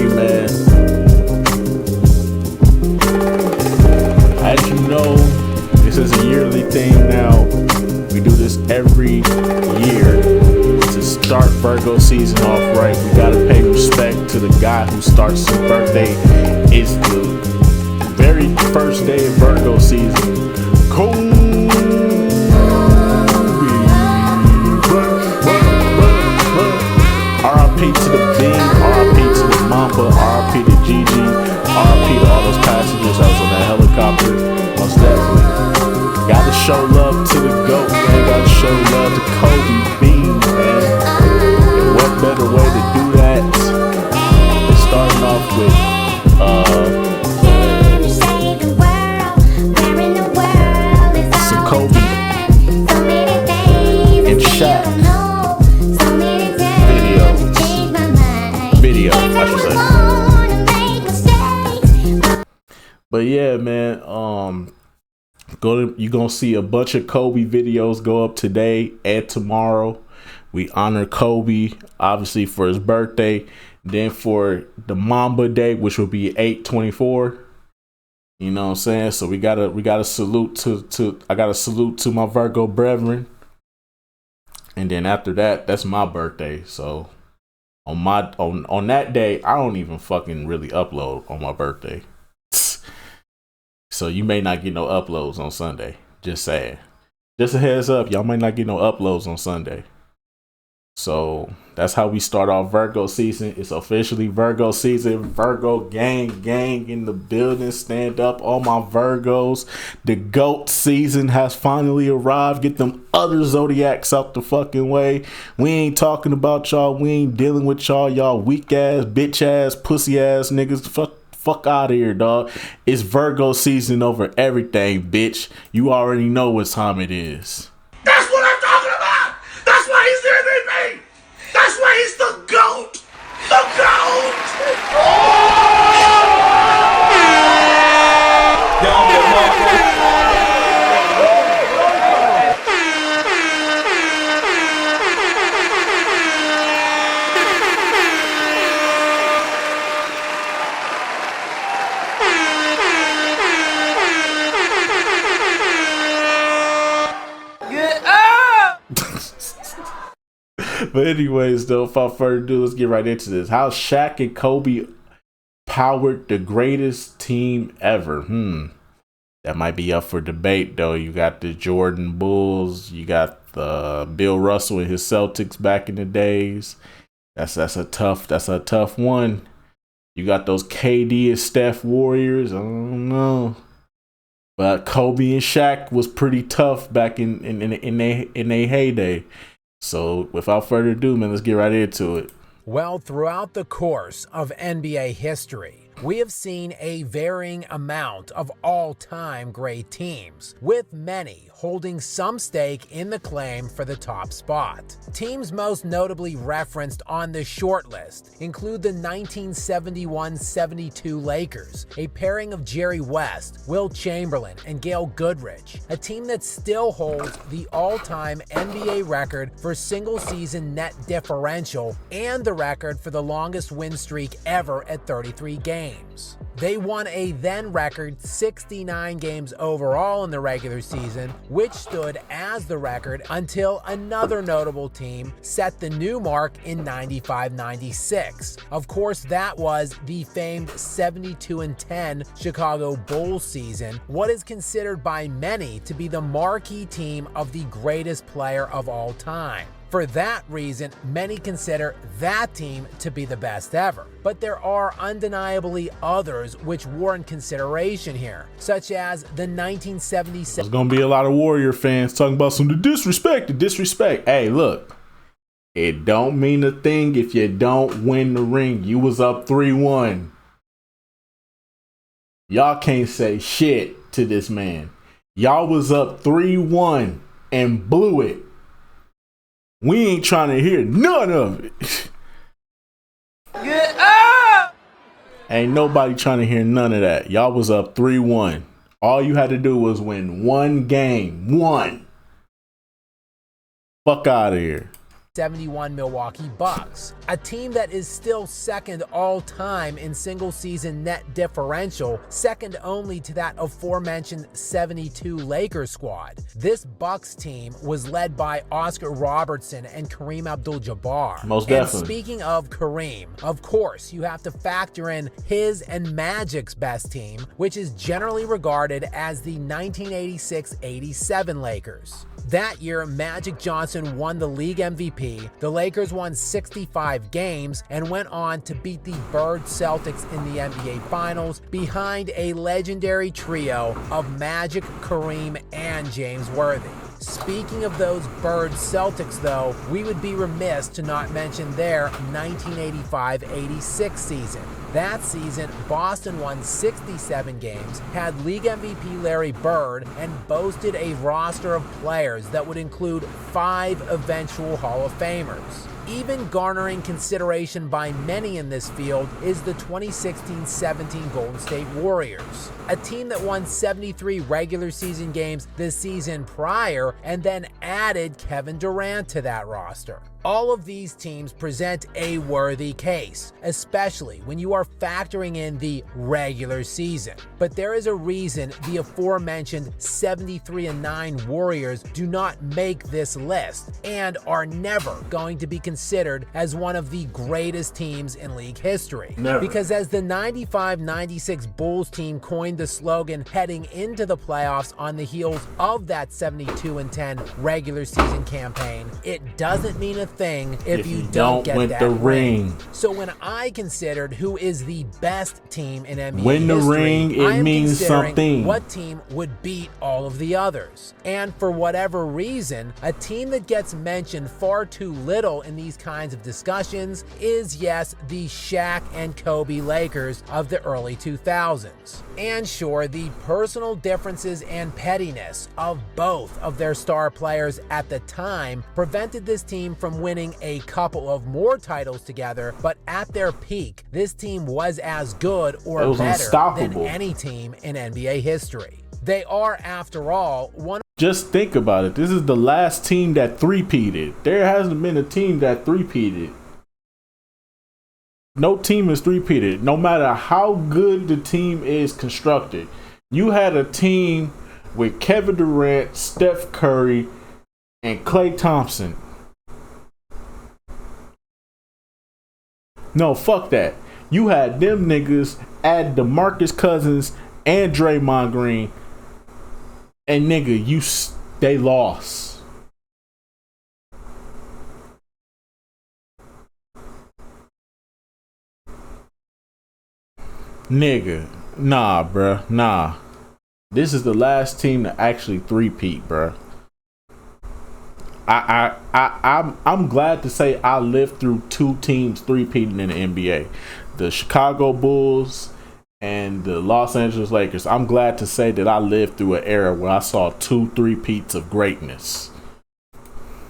you, man. As you know, this is a yearly thing now. We do this every year to start Virgo season off right. We gotta pay respect to the guy who starts his birthday. It's the very first day of Virgo season. Kobe. R.I.P. to the Bean, R.I.P. to the Mamba, R.I.P. to Gigi, R.I.P. to all those passengers that was on that helicopter. Most definitely. Gotta show love to the GOAT, man. Gotta show love to Kobe Bean, man. And what better way to do that than starting off with some Kobe and Shaq video, I should say. But yeah, man, you're gonna see a bunch of Kobe videos go up today and tomorrow. We honor Kobe, obviously, for his birthday. Then for the Mamba Day, which will be 8/24. You know what I'm saying? So we gotta salute to I gotta salute to my Virgo brethren. And then after that, that's my birthday. So on that day, I don't even fucking really upload on my birthday. So you may not get no uploads on Sunday. Just saying. Just a heads up, y'all might not get no uploads on Sunday. So that's how we start off Virgo season. It's officially Virgo season. Virgo gang in the building. Stand up, all my Virgos. The GOAT season has finally arrived. Get them other zodiacs out the fucking way. We ain't talking about y'all. We ain't dealing with y'all. Y'all weak ass, bitch ass, pussy ass niggas. Fuck out of here, dog. It's Virgo season over everything, bitch. You already know what time it is. That's what I'm talking about. That's why he's the MVP. That's why he's the GOAT. The GOAT. But anyways, though, without further ado, let's get right into this. How Shaq and Kobe powered the greatest team ever. That might be up for debate, though. You got the Jordan Bulls. You got the Bill Russell and his Celtics back in the days. That's a tough one. You got those KD and Steph Warriors. I don't know. But Kobe and Shaq was pretty tough back in their heyday. So without further ado, man, let's get right into it. Well, throughout the course of NBA history, we have seen a varying amount of all-time great teams, with many holding some stake in the claim for the top spot. Teams most notably referenced on the short list include the 1971-72 Lakers, a pairing of Jerry West, Wilt Chamberlain, and Gail Goodrich, a team that still holds the all-time NBA record for single-season net differential and the record for the longest win streak ever at 33 games. They won a then record 69 games overall in the regular season, which stood as the record until another notable team set the new mark in 95-96. Of course, that was the famed 72-10 Chicago Bulls season, what is considered by many to be the marquee team of the greatest player of all time. For that reason, many consider that team to be the best ever. But there are undeniably others which warrant consideration here, such as the 1977. There's gonna be a lot of Warrior fans talking about some disrespect. Hey, look, it don't mean a thing if you don't win the ring. You was up 3-1. Y'all can't say shit to this man. Y'all was up 3-1 and blew it. We ain't trying to hear none of it. Get up! Ain't nobody trying to hear none of that. Y'all was up 3-1. All you had to do was win one game. One. Fuck out of here. 71 Milwaukee Bucks, a team that is still second all-time in single-season net differential, second only to that aforementioned 72 Lakers squad. This Bucks team was led by Oscar Robertson and Kareem Abdul-Jabbar. Most definitely. And speaking of Kareem, of course, you have to factor in his and Magic's best team, which is generally regarded as the 1986-87 Lakers. That year, Magic Johnson won the league MVP, the Lakers won 65 games, and went on to beat the Bird Celtics in the NBA Finals behind a legendary trio of Magic, Kareem, and James Worthy. Speaking of those Bird Celtics, though, we would be remiss to not mention their 1985-86 season. That season, Boston won 67 games, had league MVP Larry Bird, and boasted a roster of players that would include 5 eventual Hall of Famers. Even garnering consideration by many in this field is the 2016-17 Golden State Warriors, a team that won 73 regular season games the season prior and then added Kevin Durant to that roster. All of these teams present a worthy case, especially when you are factoring in the regular season. But there is a reason the aforementioned 73-9 Warriors do not make this list and are never going to be considered as one of the greatest teams in league history. Never. Because as the 95-96 Bulls team coined the slogan heading into the playoffs on the heels of that 72-10 regular season campaign, it doesn't mean a thing if you don't get win that the ring. So when I considered who is the best team in NBA Win the history, ring, it I am means considering something. what team would beat all of the others. And for whatever reason, a team that gets mentioned far too little in these kinds of discussions is, yes, the Shaq and Kobe Lakers of the early 2000s. And sure, the personal differences and pettiness of both of their star players at the time prevented this team from winning a couple of more titles together, but at their peak, this team was as good or better than any team in NBA history. They are, after all, one. Just think about it. This is the last team that three-peated. There hasn't been a team that three-peated. No team is three-peated. No matter how good the team is constructed. You had a team with Kevin Durant, Steph Curry, and Klay Thompson. No, fuck that. You had them niggas add DeMarcus Cousins and Draymond Green. And nigga, they lost. Nigga, nah, bruh, nah. This is the last team to actually three-peat, bruh. I'm glad to say I lived through 2 teams three-peating in the NBA. The Chicago Bulls and the Los Angeles Lakers. I'm glad to say that I lived through an era where I saw 2 three-peats of greatness.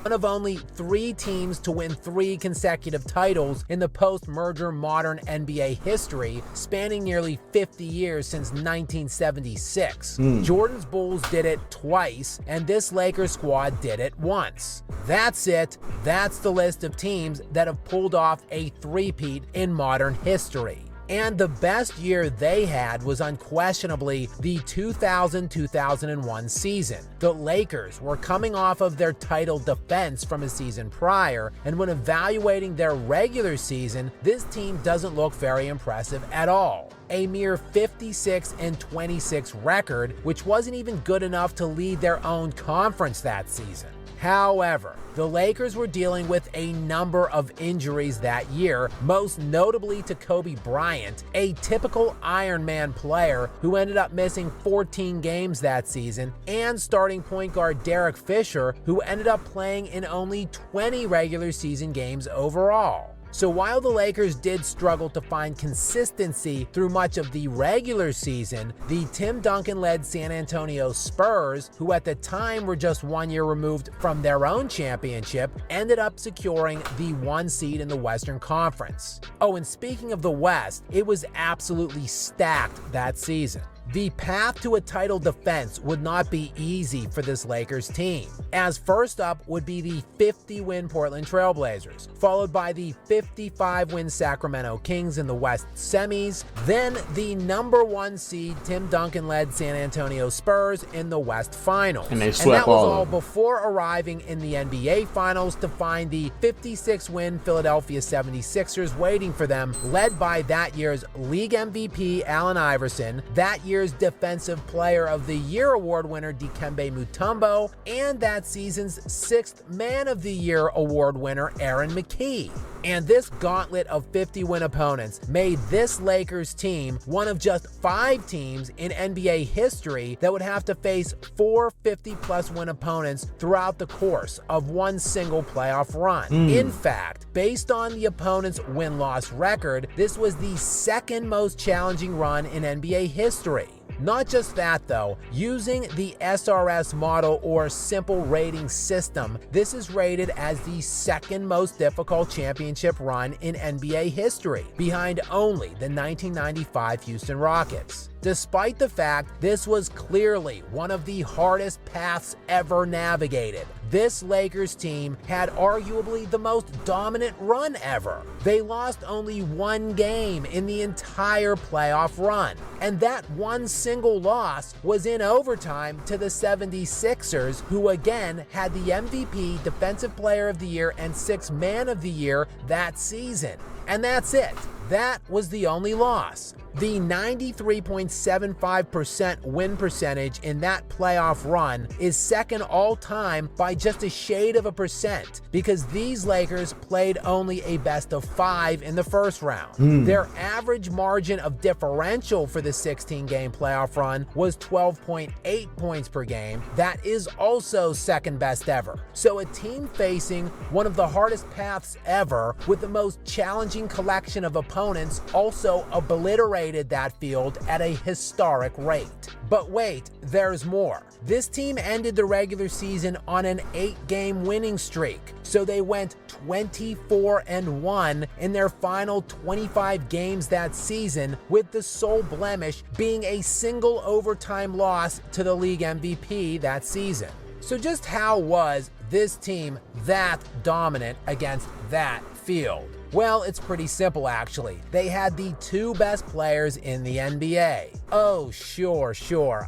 One of only 3 teams to win 3 consecutive titles in the post-merger modern NBA history, spanning nearly 50 years since 1976. Jordan's Bulls did it twice, and this Lakers squad did it once. That's it. That's the list of teams that have pulled off a three-peat in modern history. And the best year they had was unquestionably the 2000-2001 season. The Lakers were coming off of their title defense from a season prior, and when evaluating their regular season, this team doesn't look very impressive at all. A mere 56-26 record, which wasn't even good enough to lead their own conference that season. However, the Lakers were dealing with a number of injuries that year, most notably to Kobe Bryant, a typical Iron Man player who ended up missing 14 games that season, and starting point guard Derek Fisher, who ended up playing in only 20 regular season games overall. So while the Lakers did struggle to find consistency through much of the regular season, the Tim Duncan-led San Antonio Spurs, who at the time were just 1 year removed from their own championship, ended up securing the 1 seed in the Western Conference. Oh, and speaking of the West, it was absolutely stacked that season. The path to a title defense would not be easy for this Lakers team, as first up would be the 50-win Portland Trailblazers, followed by the 55-win Sacramento Kings in the West semis, then the number 1 seed Tim Duncan-led San Antonio Spurs in the West finals. And they And swept that was all all of them. before arriving in the NBA finals to find the 56-win Philadelphia 76ers waiting for them, led by that year's league MVP Allen Iverson, that year's Defensive Player of the Year award winner Dikembe Mutombo, and that season's 6th Man of the Year award winner Aaron McKie. And this gauntlet of 50-win opponents made this Lakers team one of just 5 teams in NBA history that would have to face 4 50-plus win opponents throughout the course of one single playoff run. In fact, based on the opponent's win-loss record, this was the second most challenging run in NBA history. Not just that though, using the SRS model or simple rating system, this is rated as the second most difficult championship run in NBA history, behind only the 1995 Houston Rockets. Despite the fact this was clearly one of the hardest paths ever navigated, this Lakers team had arguably the most dominant run ever. They lost only 1 game in the entire playoff run, and that one single loss was in overtime to the 76ers, who again had the MVP, Defensive Player of the Year, and 6th Man of the Year that season. And that's it. That was the only loss. The 93.75% win percentage in that playoff run is second all-time by just a shade of a percent, because these Lakers played only a best of 5 in the first round. Their average margin of differential for the 16-game playoff run was 12.8 points per game. That is also second best ever. So a team facing one of the hardest paths ever with the most challenging collection of opponents also obliterated that field at a historic rate. But wait, there's more. This team ended the regular season on an 8-game winning streak, so they went 24-1 in their final 25 games that season, with the sole blemish being a single overtime loss to the league MVP that season. So just how was this team that dominant against that field? Well, it's pretty simple actually. They had the 2 best players in the NBA. Oh, sure.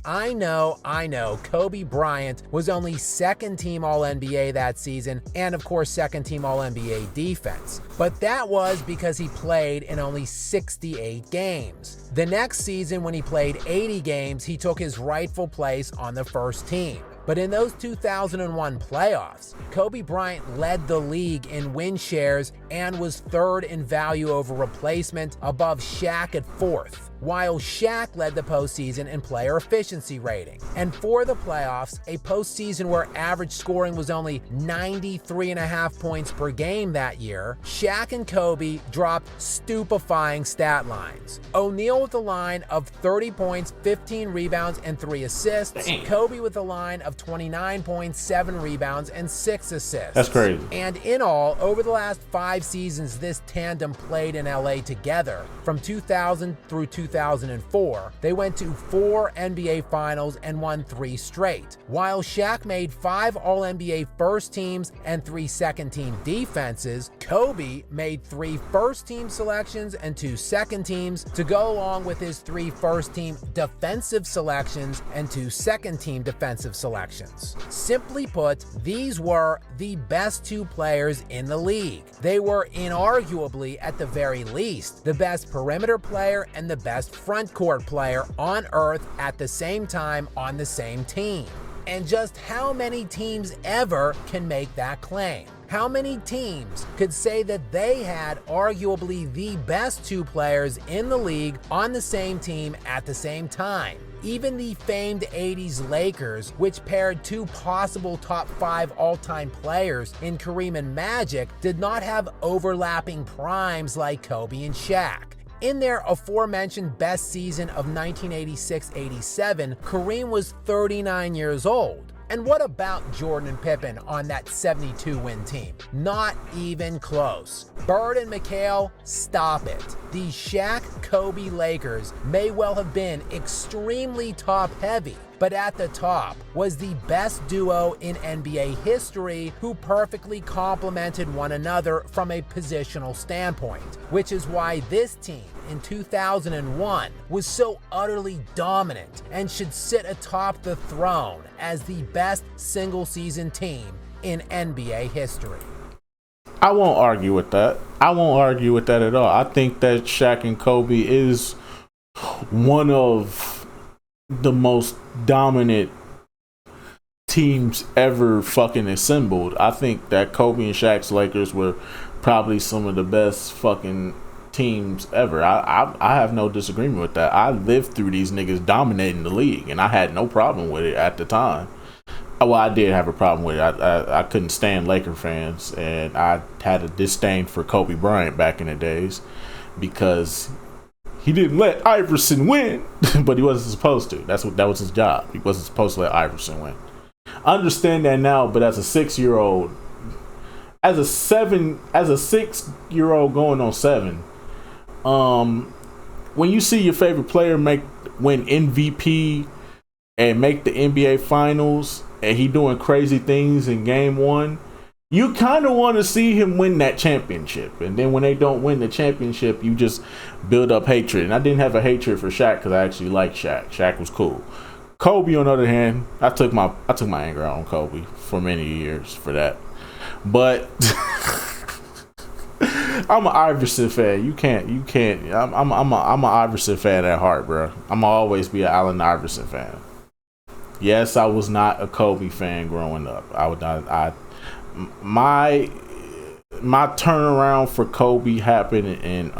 I know. Kobe Bryant was only 2nd team All-NBA that season, and of course 2nd team All-NBA defense. But that was because he played in only 68 games. The next season, when he played 80 games, he took his rightful place on the first team. But in those 2001 playoffs, Kobe Bryant led the league in win shares and was 3rd in value over replacement, above Shaq at 4th, while Shaq led the postseason in player efficiency rating. And for the playoffs, a postseason where average scoring was only 93.5 points per game that year, Shaq and Kobe dropped stupefying stat lines. O'Neal with a line of 30 points, 15 rebounds, and 3 assists. Dang. Kobe with a line of 29 points, 7 rebounds, and 6 assists. That's crazy. And in all, over the last 5 seasons this tandem played in LA together, from 2000 through 2004, they went to 4 NBA Finals and won 3 straight. While Shaq made 5 All-NBA first teams and 3 second-team defenses, Kobe made 3 first-team selections and 2 second teams to go along with his 3 first-team defensive selections and 2 second-team defensive selections. Simply put, these were the best 2 players in the league. They were inarguably, at the very least, the best perimeter player and the best front court player on earth at the same time on the same team. And just how many teams ever can make that claim? How many teams could say that they had arguably the best 2 players in the league on the same team at the same time? Even the famed 80s Lakers, which paired 2 possible top 5 all-time players in Kareem and Magic, did not have overlapping primes like Kobe and Shaq. In their aforementioned best season of 1986-87, Kareem was 39 years old. And what about Jordan and Pippen on that 72-win team? Not even close. Bird and McHale, stop it. The Shaq Kobe Lakers may well have been extremely top heavy, but at the top was the best duo in NBA history who perfectly complemented one another from a positional standpoint, which is why this team in 2001 was so utterly dominant and should sit atop the throne as the best single-season team in NBA history. I won't argue with that. I won't argue with that at all. I think that Shaq and Kobe is one of the most dominant teams ever fucking assembled. I think that Kobe and Shaq's Lakers were probably some of the best fucking teams ever. I have no disagreement with that. I lived through these niggas dominating the league, and I had no problem with it at the time. Well, I did have a problem with it. I couldn't stand Laker fans, and I had a disdain for Kobe Bryant back in the days because he didn't let Iverson win, but he wasn't supposed to. That was his job. He wasn't supposed to let Iverson win. I understand that now, but as a 6-year-old, as a 6-year-old going on 7, when you see your favorite player win MVP and make the NBA Finals, and he doing crazy things in game 1, you kind of want to see him win that championship. And then when they don't win the championship, you just build up hatred. And I didn't have a hatred for Shaq because I actually liked Shaq. Shaq was cool. Kobe, on the other hand, I took my anger out on Kobe for many years for that. But I'm an Iverson fan. You can't. I'm an Iverson fan at heart, bro. I'm gonna always be an Allen Iverson fan. Yes, I was not a Kobe fan growing up. My turnaround for Kobe happened in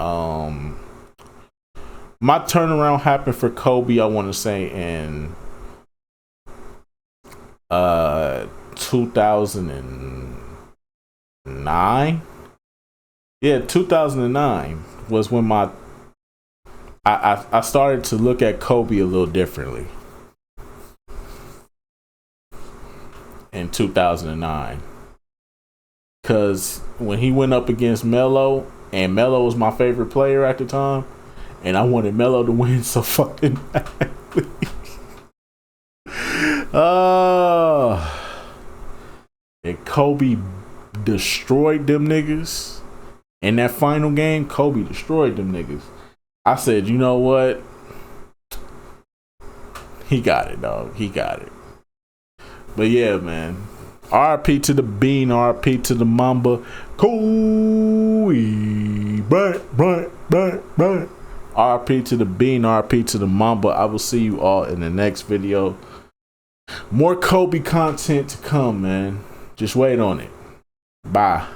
my turnaround happened for Kobe, I want to say in 2009. Yeah, 2009 was when I started to look at Kobe a little differently. In 2009, because when he went up against Melo, and Melo was my favorite player at the time, and I wanted Melo to win so fucking badly. And Kobe destroyed them niggas in that final game. Kobe destroyed them niggas. I said, you know what? He got it, dog. He got it. But yeah, man. RP to the Bean, RP to the Mamba. Kobe Bryant. RP to the Bean, RP to the Mamba. I will see you all in the next video. More Kobe content to come, man. Just wait on it. Bye.